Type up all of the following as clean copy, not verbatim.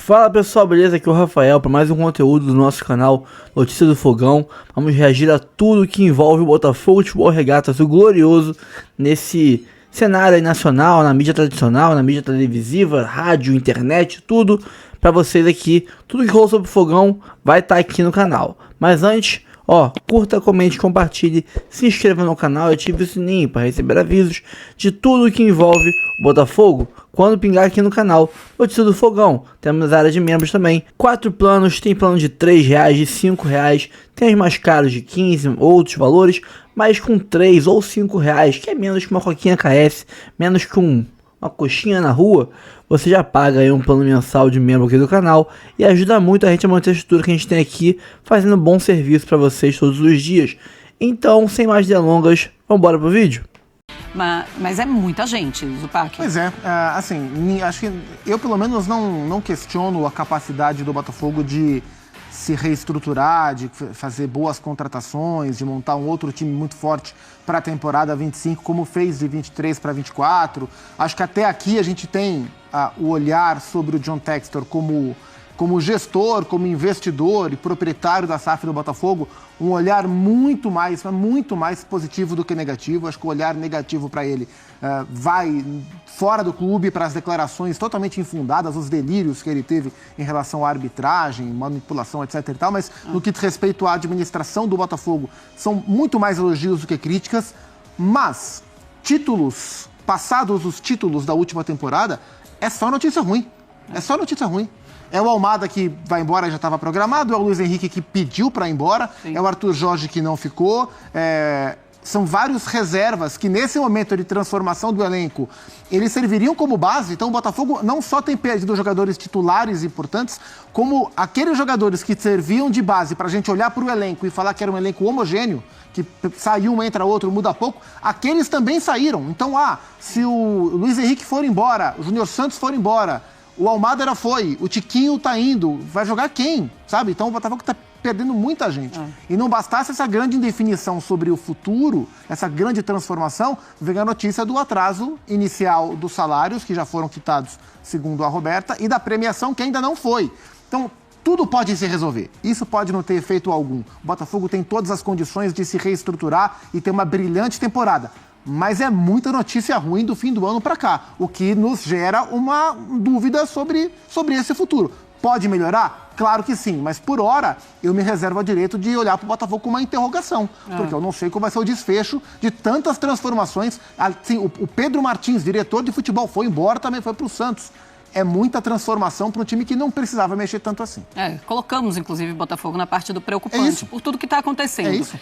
Fala pessoal, beleza? Aqui é o Rafael para mais um conteúdo do nosso canal Notícia do Fogão. Vamos reagir a tudo que envolve o Botafogo de Futebol Regatas, o Glorioso, nesse cenário aí nacional, na mídia tradicional, na mídia televisiva, rádio, internet, tudo para vocês aqui. Tudo que rola sobre o Fogão vai estar aqui no canal. Mas antes, curta, comente, compartilhe, se inscreva no canal e ative o sininho para receber avisos de tudo que envolve o Botafogo quando pingar aqui no canal Notícia do Fogão. Temos a área de membros também. 4 planos, tem plano de R$3, de R$5, tem os mais caros de 15, outros valores, mas com 3 ou 5 reais, que é menos que uma coquinha KS, menos que uma coxinha na rua, você já paga aí um plano mensal de membro aqui do canal e ajuda muito a gente a manter a estrutura que a gente tem aqui, fazendo um bom serviço para vocês todos os dias. Então, sem mais delongas, vamos embora pro vídeo? Mas é muita gente, Zupac. Pois é, assim, acho que eu pelo menos não questiono a capacidade do Botafogo de se reestruturar, de fazer boas contratações, de montar um outro time muito forte para a temporada 25, como fez de 23 para 24. Acho que até aqui a gente tem o olhar sobre o John Textor como gestor, como investidor e proprietário da SAF do Botafogo, um olhar muito mais positivo do que negativo. Acho que o olhar negativo para ele vai fora do clube para as declarações totalmente infundadas, os delírios que ele teve em relação à arbitragem, manipulação, etc. e tal, mas no que diz respeito à administração do Botafogo, são muito mais elogios do que críticas, mas passados os títulos da última temporada, é só notícia ruim. É só notícia ruim. É o Almada que vai embora, já estava programado, é o Luiz Henrique que pediu para ir embora, sim. É o Arthur Jorge que não ficou, são vários reservas que nesse momento de transformação do elenco, eles serviriam como base. Então o Botafogo não só tem perdido jogadores titulares importantes, como aqueles jogadores que serviam de base para a gente olhar para o elenco e falar que era um elenco homogêneo, que saiu um, entra outro, muda pouco, aqueles também saíram. Então, se o Luiz Henrique for embora, o Júnior Santos for embora, o Almada foi, o Tiquinho tá indo, vai jogar quem, sabe? Então o Botafogo tá perdendo muita gente. E não bastasse essa grande indefinição sobre o futuro, essa grande transformação, veio a notícia do atraso inicial dos salários, que já foram quitados, segundo a Roberta, e da premiação, que ainda não foi. Então, tudo pode se resolver. Isso pode não ter efeito algum. O Botafogo tem todas as condições de se reestruturar e ter uma brilhante temporada. Mas é muita notícia ruim do fim do ano para cá, o que nos gera uma dúvida sobre esse futuro. Pode melhorar? Claro que sim, mas por hora eu me reservo o direito de olhar para o Botafogo com uma interrogação, porque eu não sei qual vai ser o desfecho de tantas transformações. Assim, o Pedro Martins, diretor de futebol, foi embora, também foi para o Santos. É muita transformação para um time que não precisava mexer tanto assim. Colocamos, inclusive, o Botafogo na parte do preocupante por tudo que está acontecendo. É isso.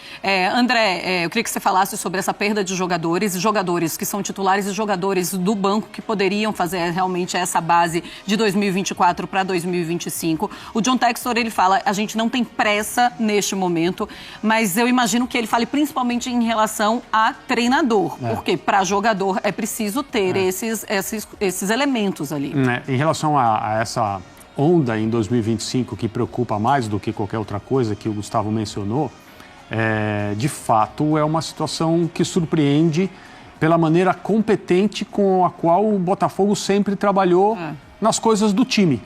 André, eu queria que você falasse sobre essa perda de jogadores que são titulares e jogadores do banco que poderiam fazer realmente essa base de 2024 para 2025. O John Textor, ele fala, a gente não tem pressa neste momento, mas eu imagino que ele fale principalmente em relação a treinador, porque para jogador é preciso ter esses elementos ali. Em relação a essa onda em 2025 que preocupa mais do que qualquer outra coisa que o Gustavo mencionou, de fato é uma situação que surpreende pela maneira competente com a qual o Botafogo sempre trabalhou nas coisas do time.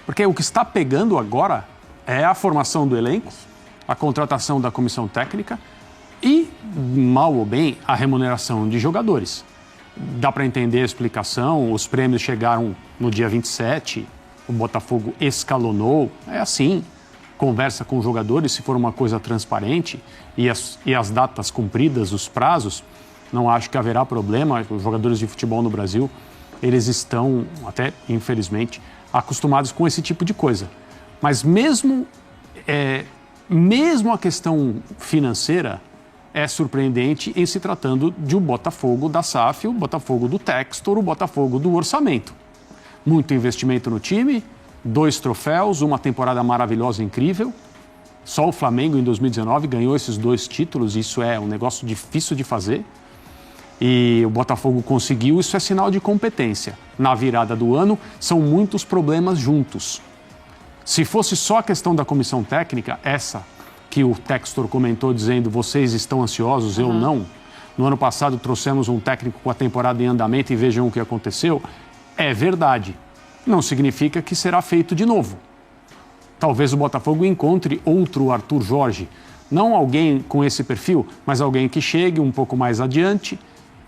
Porque o que está pegando agora é a formação do elenco, a contratação da comissão técnica e, mal ou bem, a remuneração de jogadores. Dá para entender a explicação, os prêmios chegaram no dia 27, o Botafogo escalonou, é assim, conversa com os jogadores, se for uma coisa transparente e as datas cumpridas, os prazos, não acho que haverá problema. Os jogadores de futebol no Brasil, eles estão, até infelizmente, acostumados com esse tipo de coisa. Mas mesmo a questão financeira é surpreendente em se tratando de um Botafogo da SAF, o Botafogo do Textor, o Botafogo do orçamento. Muito investimento no time, 2 troféus, uma temporada maravilhosa, incrível. Só o Flamengo, em 2019, ganhou esses 2 títulos, isso é um negócio difícil de fazer. E o Botafogo conseguiu, isso é sinal de competência. Na virada do ano, são muitos problemas juntos. Se fosse só a questão da comissão técnica, essa que o Textor comentou dizendo, vocês estão ansiosos, eu não. No ano passado trouxemos um técnico com a temporada em andamento e vejam o que aconteceu. É verdade. não significa que será feito de novo. Talvez o Botafogo encontre outro Arthur Jorge. Não alguém com esse perfil, mas alguém que chegue um pouco mais adiante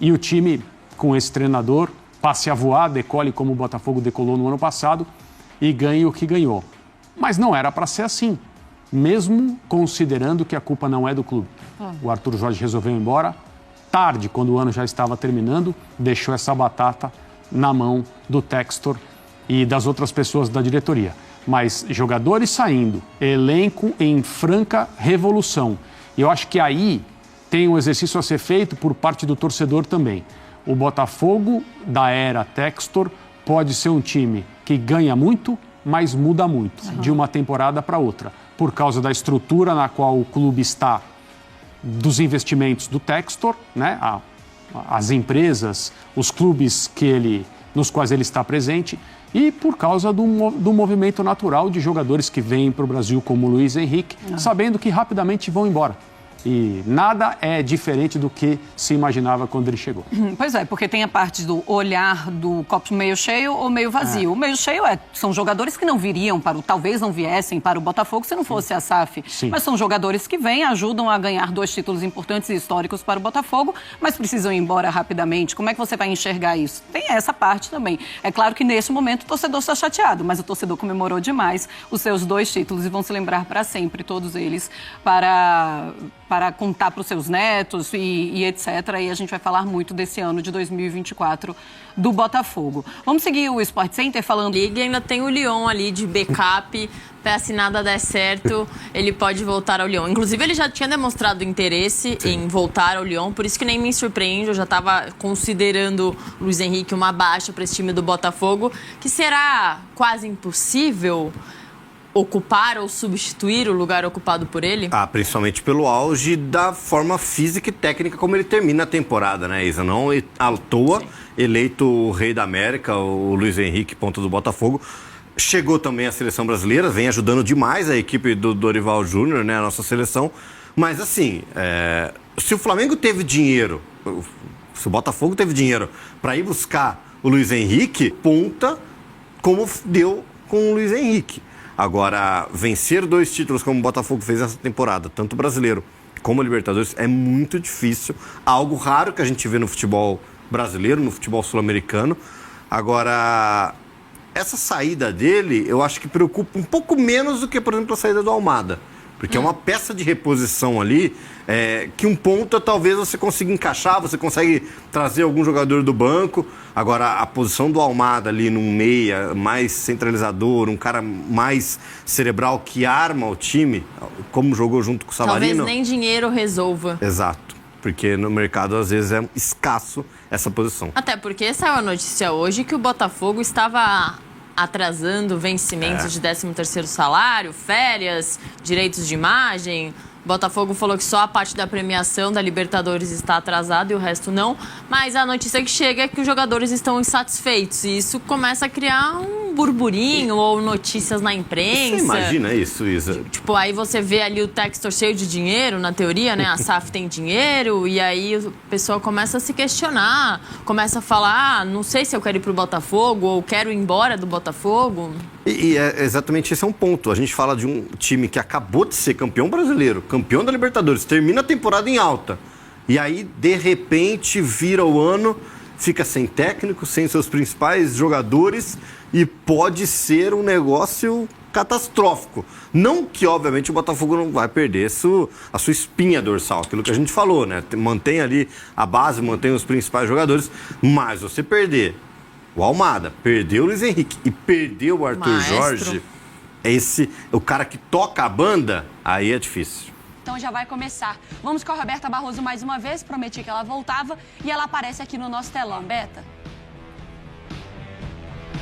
e o time, com esse treinador, passe a voar, decole como o Botafogo decolou no ano passado e ganhe o que ganhou. Mas não era para ser assim, mesmo considerando que a culpa não é do clube. O Arthur Jorge resolveu ir embora tarde, quando o ano já estava terminando, deixou essa batata na mão do Textor e das outras pessoas da diretoria. Mas jogadores saindo, elenco em franca revolução. E eu acho que aí tem um exercício a ser feito por parte do torcedor também. O Botafogo da era Textor pode ser um time que ganha muito, mas muda muito de uma temporada para outra, por causa da estrutura na qual o clube está, dos investimentos do Textor, né? As empresas, os clubes nos quais ele está presente, e por causa do movimento natural de jogadores que vêm para o Brasil, como o Luiz Henrique, sabendo que rapidamente vão embora. E nada é diferente do que se imaginava quando ele chegou. Pois é, porque tem a parte do olhar do copo meio cheio ou meio vazio. O meio cheio são jogadores que não viriam talvez não viessem para o Botafogo se não fosse a SAF. Sim. Mas são jogadores que vêm, ajudam a ganhar 2 títulos importantes e históricos para o Botafogo, mas precisam ir embora rapidamente. Como é que você vai enxergar isso? Tem essa parte também. É claro que nesse momento o torcedor está chateado, mas o torcedor comemorou demais os seus 2 títulos e vão se lembrar para sempre, todos eles, para contar para os seus netos e etc. E a gente vai falar muito desse ano de 2024 do Botafogo. Vamos seguir o Sport Center falando... Liga ainda tem o Lyon ali de backup, se nada der certo, ele pode voltar ao Lyon. Inclusive, ele já tinha demonstrado interesse em voltar ao Lyon, por isso que nem me surpreende, eu já estava considerando o Luiz Henrique uma baixa para esse time do Botafogo, que será quase impossível ocupar ou substituir o lugar ocupado por ele? Principalmente pelo auge da forma física e técnica como ele termina a temporada, né, Isa? Não à toa, sim, eleito o rei da América, o Luiz Henrique, ponta do Botafogo. Chegou também à seleção brasileira, vem ajudando demais a equipe do Dorival Júnior, né, a nossa seleção. Mas assim, se o Flamengo teve dinheiro, se o Botafogo teve dinheiro para ir buscar o Luiz Henrique, ponta como deu com o Luiz Henrique. Agora, vencer 2 títulos como o Botafogo fez essa temporada, tanto o brasileiro como o Libertadores, é muito difícil. Algo raro que a gente vê no futebol brasileiro, no futebol sul-americano. Agora, essa saída dele, eu acho que preocupa um pouco menos do que, por exemplo, a saída do Almada. Porque é uma peça de reposição ali, que um ponta talvez você consiga encaixar, você consegue trazer algum jogador do banco. Agora, a posição do Almada ali num meia mais centralizador, um cara mais cerebral que arma o time, como jogou junto com o Savarino... Talvez nem dinheiro resolva. Exato, porque no mercado às vezes é escasso essa posição. Até porque saiu a notícia hoje que o Botafogo estava atrasando vencimentos de 13º salário, férias, direitos de imagem. O Botafogo falou que só a parte da premiação da Libertadores está atrasada e o resto não. Mas a notícia que chega é que os jogadores estão insatisfeitos. E isso começa a criar um burburinho ou notícias na imprensa. Você imagina isso, Isa? Tipo, aí você vê ali o Textor cheio de dinheiro, na teoria, né? A SAF tem dinheiro e aí o pessoal começa a se questionar. Começa a falar, não sei se eu quero ir pro Botafogo ou quero ir embora do Botafogo. E exatamente esse é um ponto. A gente fala de um time que acabou de ser campeão brasileiro, campeão da Libertadores, termina a temporada em alta. E aí, de repente, vira o ano, fica sem técnico, sem seus principais jogadores e pode ser um negócio catastrófico. Não que, obviamente, o Botafogo não vai perder a sua espinha dorsal, aquilo que a gente falou, né? Mantém ali a base, mantém os principais jogadores, mas você perder o Almada, perdeu o Luiz Henrique e perdeu o Arthur Jorge, o cara que toca a banda, aí é difícil. Então já vai começar. Vamos com a Roberta Barroso mais uma vez, prometi que ela voltava e ela aparece aqui no nosso telão. Beta?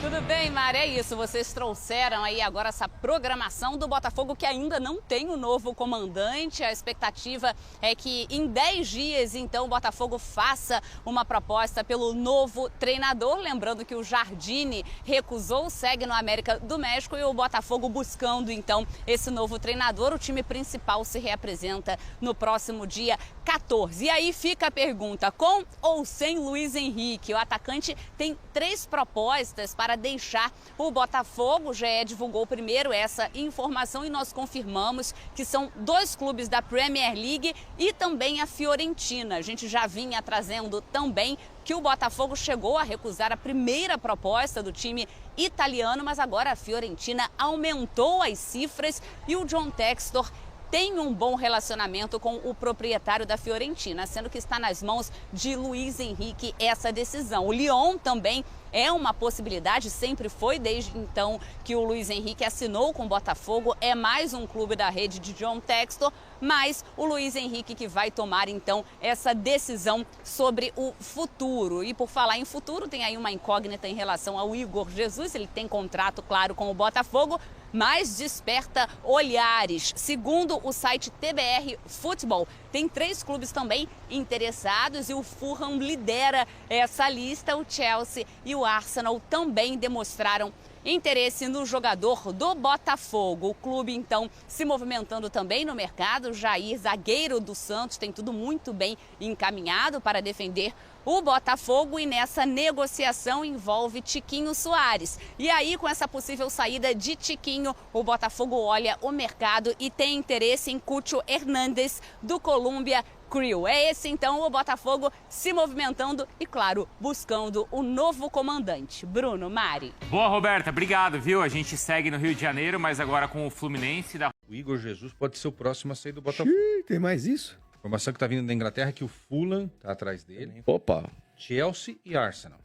Tudo bem, Mari? É isso. Vocês trouxeram aí agora essa programação do Botafogo, que ainda não tem o novo comandante. A expectativa é que em 10 dias, então, o Botafogo faça uma proposta pelo novo treinador. Lembrando que o Jardine recusou, segue no América do México, e o Botafogo buscando, então, esse novo treinador. O time principal se reapresenta no próximo dia 14. E aí fica a pergunta, com ou sem Luiz Henrique? O atacante tem 3 propostas para para deixar o Botafogo. O GE divulgou primeiro essa informação e nós confirmamos que são 2 clubes da Premier League e também a Fiorentina. A gente já vinha trazendo também que o Botafogo chegou a recusar a primeira proposta do time italiano, mas agora a Fiorentina aumentou as cifras e o John Textor tem um bom relacionamento com o proprietário da Fiorentina, sendo que está nas mãos de Luiz Henrique essa decisão. O Lyon também é uma possibilidade, sempre foi desde então que o Luiz Henrique assinou com o Botafogo, é mais um clube da rede de John Textor, mas o Luiz Henrique que vai tomar então essa decisão sobre o futuro. E por falar em futuro, tem aí uma incógnita em relação ao Igor Jesus, ele tem contrato, claro, com o Botafogo, mas desperta olhares. Segundo o site TBR Futebol, tem 3 clubes também interessados e o Fulham lidera essa lista. O Chelsea e o Arsenal também demonstraram interesse no jogador do Botafogo. O clube, então, se movimentando também no mercado. Jair, zagueiro do Santos, tem tudo muito bem encaminhado para defender o Botafogo e nessa negociação envolve Tiquinho Soares. E aí, com essa possível saída de Tiquinho, o Botafogo olha o mercado e tem interesse em Cucho Hernández, do Columbia Crew. É esse, então, o Botafogo se movimentando e, claro, buscando o novo comandante. Bruno, Mari. Boa, Roberta. Obrigado, viu? A gente segue no Rio de Janeiro, mas agora com o Fluminense. O Igor Jesus pode ser o próximo a sair do Botafogo. Tem mais isso? Informação que tá vindo da Inglaterra é que o Fulham tá atrás dele. Opa. Chelsea e Arsenal.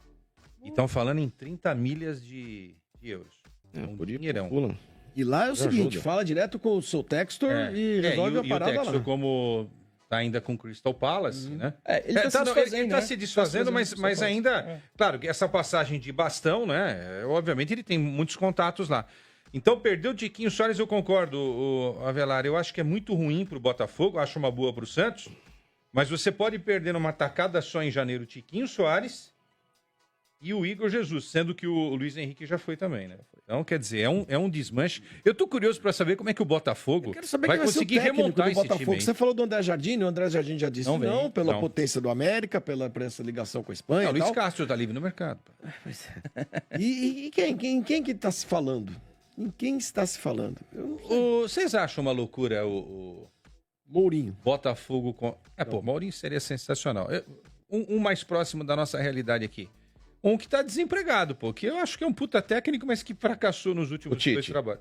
E estão falando em 30 milhas de euros. Um dinheirão. Fulham. E lá é o seguinte, fala direto com o seu Textor e resolve a parada e o Textor, lá. como tá ainda com o Crystal Palace, né? Ele tá se desfazendo, ele tá né? se desfazendo, mas ainda... Claro, que essa passagem de bastão, né? Obviamente ele tem muitos contatos lá. Então, perdeu o Tiquinho Soares, eu concordo, Avelar. Eu acho que é muito ruim pro Botafogo, acho uma boa pro Santos. Mas você pode perder numa tacada só em janeiro o Tiquinho Soares e o Igor Jesus, sendo que o Luiz Henrique já foi também, né? Então, quer dizer, é um desmanche. Eu tô curioso para saber como é que o Botafogo vai conseguir remontar esse time. Você falou do André Jardim, o André Jardim já disse não, pela potência do América, pela essa ligação com a Espanha. O Luiz Castro tá livre no mercado. E quem que tá se falando? Em quem está se falando? Vocês acham uma loucura o Mourinho? Botafogo com... Mourinho seria sensacional. Um mais próximo da nossa realidade aqui. Um que tá desempregado, que eu acho que é um puta técnico, mas que fracassou nos últimos 2 trabalhos.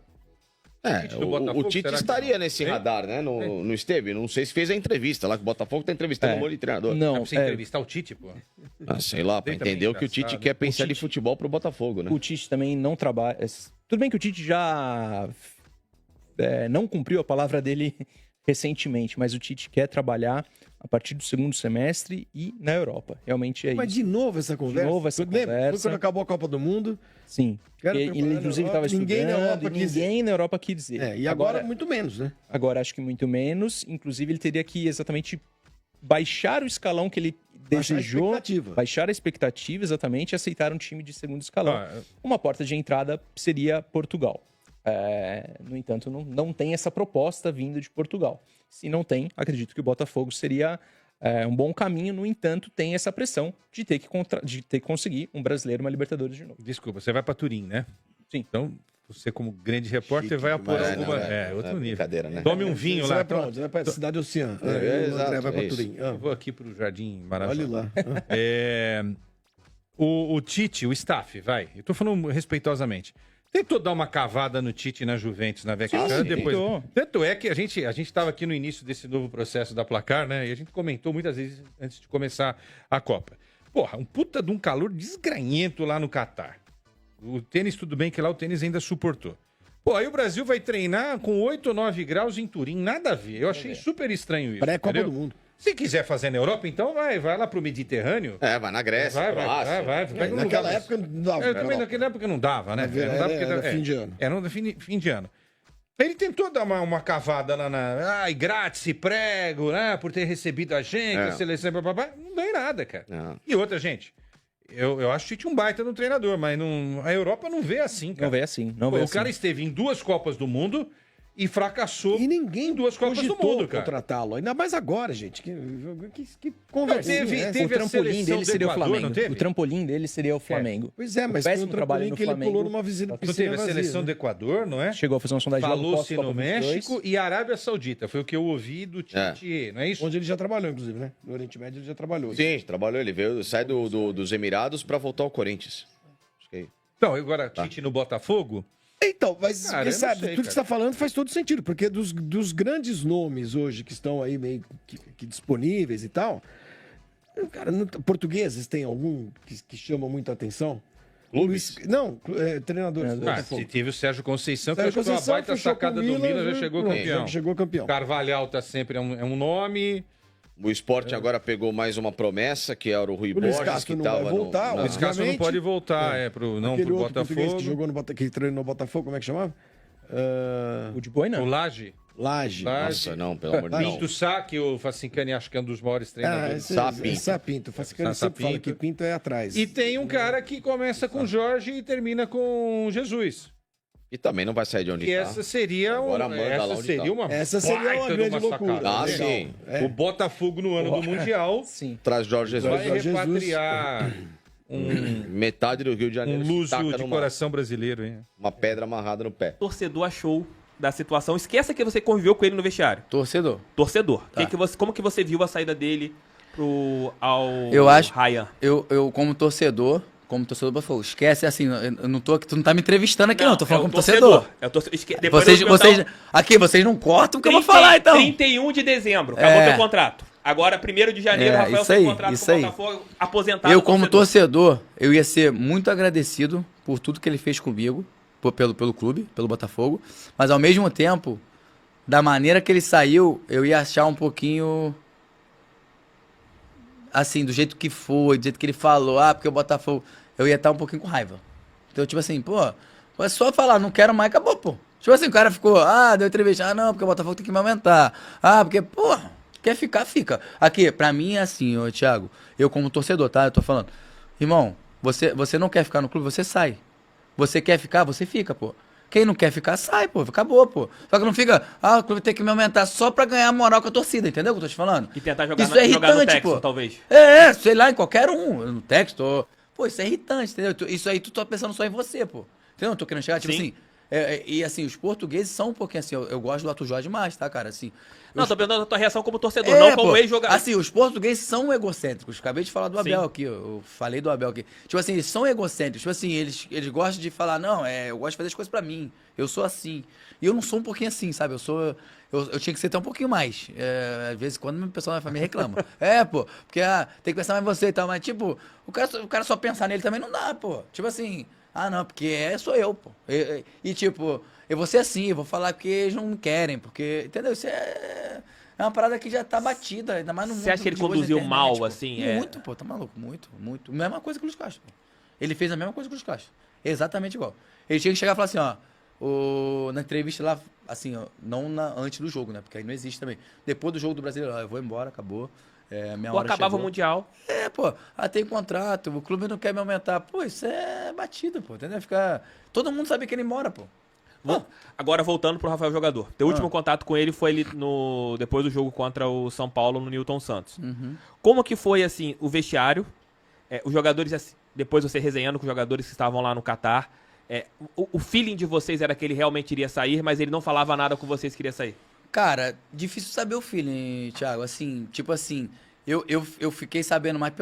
O Tite estaria nesse radar, né? Não esteve? Não sei se fez a entrevista lá, que o Botafogo tá entrevistando o Mourinho, treinador. Não, pra você entrevistar o Tite, pô. Sei lá, pra entender o que o Tite quer pensar de futebol pro Botafogo, né? O Tite também não trabalha... Tudo bem que o Tite já não cumpriu a palavra dele recentemente, mas o Tite quer trabalhar a partir do segundo semestre e na Europa. Realmente é isso. Mas de novo essa conversa? De novo essa conversa. Foi quando acabou a Copa do Mundo. Sim. Ele, inclusive, estava estudando ninguém na Europa quis dizer. E agora muito menos, né? Agora acho que muito menos. Inclusive, ele teria que exatamente baixar o escalão que ele desejou. Baixar a expectativa, exatamente, e aceitar um time de segundo escalão. Uma porta de entrada seria Portugal. No entanto, não tem essa proposta vinda de Portugal. Se não tem, acredito que o Botafogo seria um bom caminho. No entanto, tem essa pressão de ter que conseguir um brasileiro, uma Libertadores de novo. Desculpa, você vai para Turim, né? Sim. Então, você como grande repórter vai apoiar alguma... outro nível. Né? Tome um vinho você lá. Vai pra onde? Você vai pra Cidade Oceana. Exato, vai pra Turim. Eu vou aqui pro Jardim Maravilhoso. Olha lá. O Tite, o staff, eu tô falando respeitosamente. Tentou dar uma cavada no Tite e na Juventus, na Vecchia. Depois. Tanto é que a gente estava aqui no início desse novo processo da Placar, né? E a gente comentou muitas vezes antes de começar a Copa. Porra, um puta de um calor desgranhento lá no Catar. O tênis, tudo bem que lá o tênis ainda suportou. Pô, aí o Brasil vai treinar com 8 ou 9 graus em Turim. Nada a ver. Eu achei super estranho isso. Pré-Copa do Mundo. Se quiser fazer na Europa, então vai lá pro Mediterrâneo. Vai na Grécia, vai. Naquela época não dava. Naquela época não dava, né? Era fim de ano. Era fim de ano. Ele tentou dar uma cavada lá na... grátis, prego, né? Por ter recebido a gente, a seleção, bababá. Não deu em nada, cara. Não. E outra, gente... Eu acho que o Tite um baita no treinador, mas a Europa não vê assim, cara. Não vê assim. O cara esteve em 2 Copas do Mundo e fracassou e ninguém em 2 Copas do Mundo, cara. Contratá-lo. Ainda mais agora, gente. Que conversa. O trampolim dele seria o Flamengo. O trampolim dele seria o Flamengo. Pois é, mas foi um trampolim que ele pulou numa piscina Não teve a seleção do Equador, não é? Chegou a fazer uma sondagem Falou-se no México e Arábia Saudita. Foi o que eu ouvi do Tite, não é isso? Onde ele já trabalhou, inclusive, né? No Oriente Médio ele já trabalhou. Sim, trabalhou. Ele veio, sai dos Emirados para voltar ao Corinthians. Então, agora Tite no Botafogo... Então, mas cara, sabe, sei, tudo que você está falando faz todo sentido, porque dos grandes nomes hoje que estão aí meio que disponíveis e tal, cara, portugueses tem algum que chama muita atenção? Clubes? Não, treinadores. Teve o Sérgio Conceição, que foi uma baita sacada do Milan, já chegou campeão. Chegou campeão. Carvalhal tá sempre é um nome... O Sport agora pegou mais uma promessa, que era o Rui Borges, que estava no... O Luiz Castro não pode voltar, pro Botafogo. Que jogou que treinou no Botafogo, como é que chamava? O de Boina? O Laje. Nossa, não, pelo amor de Deus. Pinto Sá, que o Facincani acho que é um dos maiores treinadores. Pinto. O Facincani sempre fala que Pinto é atrás. E tem um cara que começa com Jorge e termina com Jesus. E também não vai sair de onde está. Essa seria uma grande loucura. Sim. O Botafogo no ano do Mundial traz Jorge Jesus. Vai repatriar metade do Rio de Janeiro. Um luso de coração brasileiro. Hein? Uma pedra amarrada no pé. O torcedor achou da situação. Esqueça que você conviveu com ele no vestiário. Torcedor. Tá. Como que você viu a saída dele ao Ryan? Eu como torcedor do Botafogo, esquece assim, eu não tô, tu não tá me entrevistando aqui não, tô falando como torcedor. Vocês não cortam o que eu vou falar então. 31 de dezembro, acabou teu contrato. Agora, 1º de janeiro, Rafael tem contrato com o Botafogo, aposentado. Eu como torcedor, eu ia ser muito agradecido por tudo que ele fez comigo, pelo clube, pelo Botafogo, mas ao mesmo tempo, da maneira que ele saiu, eu ia achar um pouquinho... assim, do jeito que foi, do jeito que ele falou, porque o Botafogo... Eu ia estar um pouquinho com raiva. Então, tipo assim, é só falar, não quero mais, acabou, pô. Tipo assim, o cara ficou, deu entrevista, não, porque o Botafogo tem que me aumentar. Porque, quer ficar, fica. Aqui, pra mim é assim, Thiago, eu como torcedor, tá? Eu tô falando, irmão, você não quer ficar no clube, você sai. Você quer ficar, você fica, pô. Quem não quer ficar, sai, pô. Acabou, pô. Só que não fica, o clube tem que me aumentar só pra ganhar moral com a torcida, entendeu o que eu tô te falando? E tentar jogar, isso é irritante, no Texas, pô. Talvez. Sei lá, em qualquer um. No texto, pô, isso é irritante, entendeu? Isso aí tu tá pensando só em você, pô. Entendeu? Eu tô querendo chegar, tipo assim... E assim, os portugueses são um pouquinho assim, eu gosto do Arthur Jorge demais, tá, cara? Assim, tô perguntando a tua reação como torcedor, não como ex-jogador. Assim, os portugueses são egocêntricos. Acabei de falar do Abel aqui, eu falei do Abel aqui. Tipo assim, eles são egocêntricos. Tipo assim, eles gostam de falar, não, eu gosto de fazer as coisas pra mim. Eu sou assim. E eu não sou um pouquinho assim, sabe? Eu tinha que ser até um pouquinho mais. Às vezes, quando o pessoal da família reclama. Porque tem que pensar mais em você e tal. Mas, tipo, o cara só pensar nele também não dá, pô. Tipo assim... não, porque sou eu, pô. E tipo, eu vou ser assim, eu vou falar porque eles não querem, porque, entendeu? Isso é uma parada que já tá batida, ainda mais no mundo. Você acha que ele conduziu mal, assim? Muito, pô, tá maluco, muito. Mesma coisa que o Luiz Castro, pô. Ele fez a mesma coisa que o Luiz Castro. Exatamente igual. Ele tinha que chegar e falar assim, na entrevista lá, assim, não antes do jogo, né? Porque aí não existe também. Depois do jogo do Brasileiro, eu vou embora, acabou. Minha hora acabava chegou. o Mundial. Tem contrato, o clube não quer me aumentar. Pô, isso é batida, pô, entendeu? Todo mundo sabe que ele mora, pô. Agora, voltando pro Rafael Jogador. Teu último contato com ele foi depois do jogo contra o São Paulo no Newton Santos. Uhum. Como que foi, assim, o vestiário? Os jogadores, assim, depois você resenhando com os jogadores que estavam lá no Catar. O feeling de vocês era que ele realmente iria sair, mas ele não falava nada com vocês que iria sair? Cara, difícil saber o feeling, Thiago. Assim, tipo assim, eu fiquei sabendo mais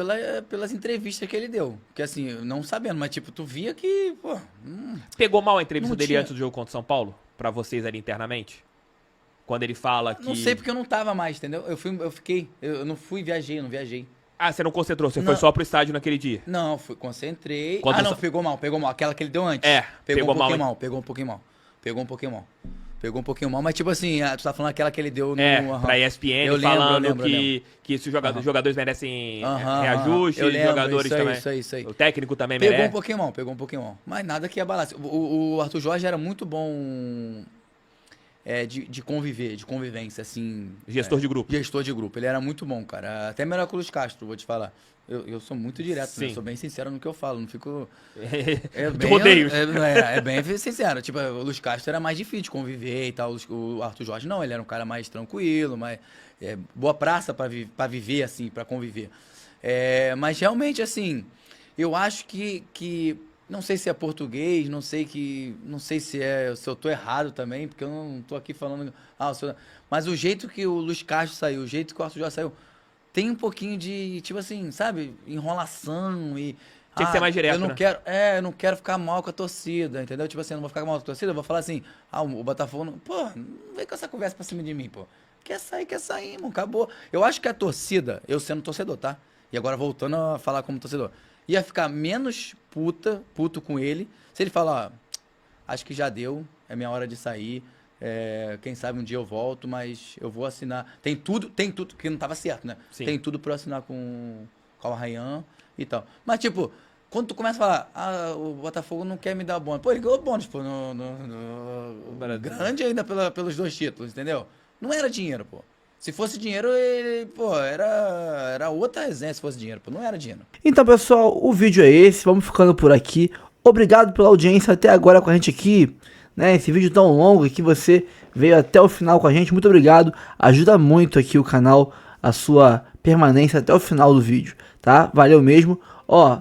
pelas entrevistas que ele deu. Porque assim, não sabendo, mas tipo, tu via que, pô... Pegou mal a entrevista dele antes do jogo contra o São Paulo? Pra vocês ali internamente? Quando ele fala que... Não sei porque eu não tava mais, entendeu? Eu não fui, não viajei. Você não concentrou, você foi só pro estádio naquele dia? Não, concentrei. Não, pegou mal. Aquela que ele deu antes. Pegou mal. Pegou um pouquinho mal, mas tipo assim, tu tá falando aquela que ele deu no... pra ESPN, falando que se os jogadores merecem reajuste, os jogadores também... Isso aí. O técnico também merece. Pegou um pouquinho mal. Mas nada que abalasse. O Arthur Jorge era muito bom... de convivência, assim. Gestor de grupo. Gestor de grupo. Ele era muito bom, cara. Até melhor que o Luiz Castro, vou te falar. Eu sou muito direto, né? Eu sou bem sincero no que eu falo, não fico... De rodeios. É bem sincero. Tipo, o Luiz Castro era mais difícil de conviver e tal. O Arthur Jorge não, ele era um cara mais tranquilo, mais... boa praça pra viver, assim, pra conviver. Mas realmente, assim, eu acho que não sei se é português, não sei se eu tô errado também, porque eu não tô aqui falando... Mas o jeito que o Luiz Castro saiu, o jeito que o Arthur Jorge saiu, tem um pouquinho de, tipo assim, sabe? Enrolação e... Tinha que ser mais direto, eu não quero ficar mal com a torcida, entendeu? Tipo assim, eu não vou ficar mal com a torcida, eu vou falar assim, o Botafogo... Pô, não vem com essa conversa pra cima de mim, pô. Quer sair, irmão, acabou. Eu acho que a torcida, eu sendo torcedor, tá? E agora voltando a falar como torcedor, ia ficar menos puto com ele, se ele falar, acho que já deu, é minha hora de sair... quem sabe um dia eu volto, mas eu vou assinar. Tem tudo, que não tava certo, né? Sim. Tem tudo pra eu assinar com o Arraian e tal. Mas, tipo, quando tu começa a falar, o Botafogo não quer me dar bônus. Pô, ele ganhou bônus, pô, grande ainda pelos 2 títulos, entendeu? Não era dinheiro, pô. Se fosse dinheiro, ele, pô, era outra resenha se fosse dinheiro, pô. Não era dinheiro. Então, pessoal, o vídeo é esse. Vamos ficando por aqui. Obrigado pela audiência até agora com a gente aqui. Né, esse vídeo tão longo que você veio até o final com a gente, muito obrigado, ajuda muito aqui o canal, a sua permanência até o final do vídeo, tá? Valeu mesmo.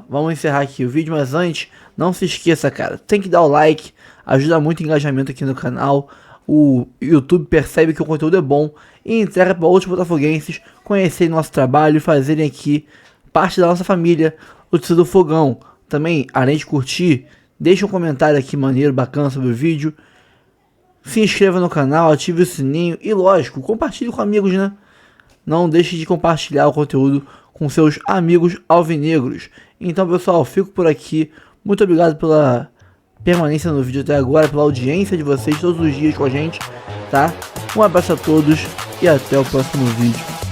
Vamos encerrar aqui o vídeo, mas antes, não se esqueça, cara, tem que dar o like, ajuda muito o engajamento aqui no canal, o YouTube percebe que o conteúdo é bom e entrega para outros botafoguenses conhecerem nosso trabalho e fazerem aqui parte da nossa família, o Torcida do Fogão. Também, além de curtir, deixa um comentário aqui maneiro, bacana sobre o vídeo. Se inscreva no canal, ative o sininho e, lógico, compartilhe com amigos, né? Não deixe de compartilhar o conteúdo com seus amigos alvinegros. Então, pessoal, fico por aqui. Muito obrigado pela permanência no vídeo até agora, pela audiência de vocês todos os dias com a gente, tá? Um abraço a todos e até o próximo vídeo.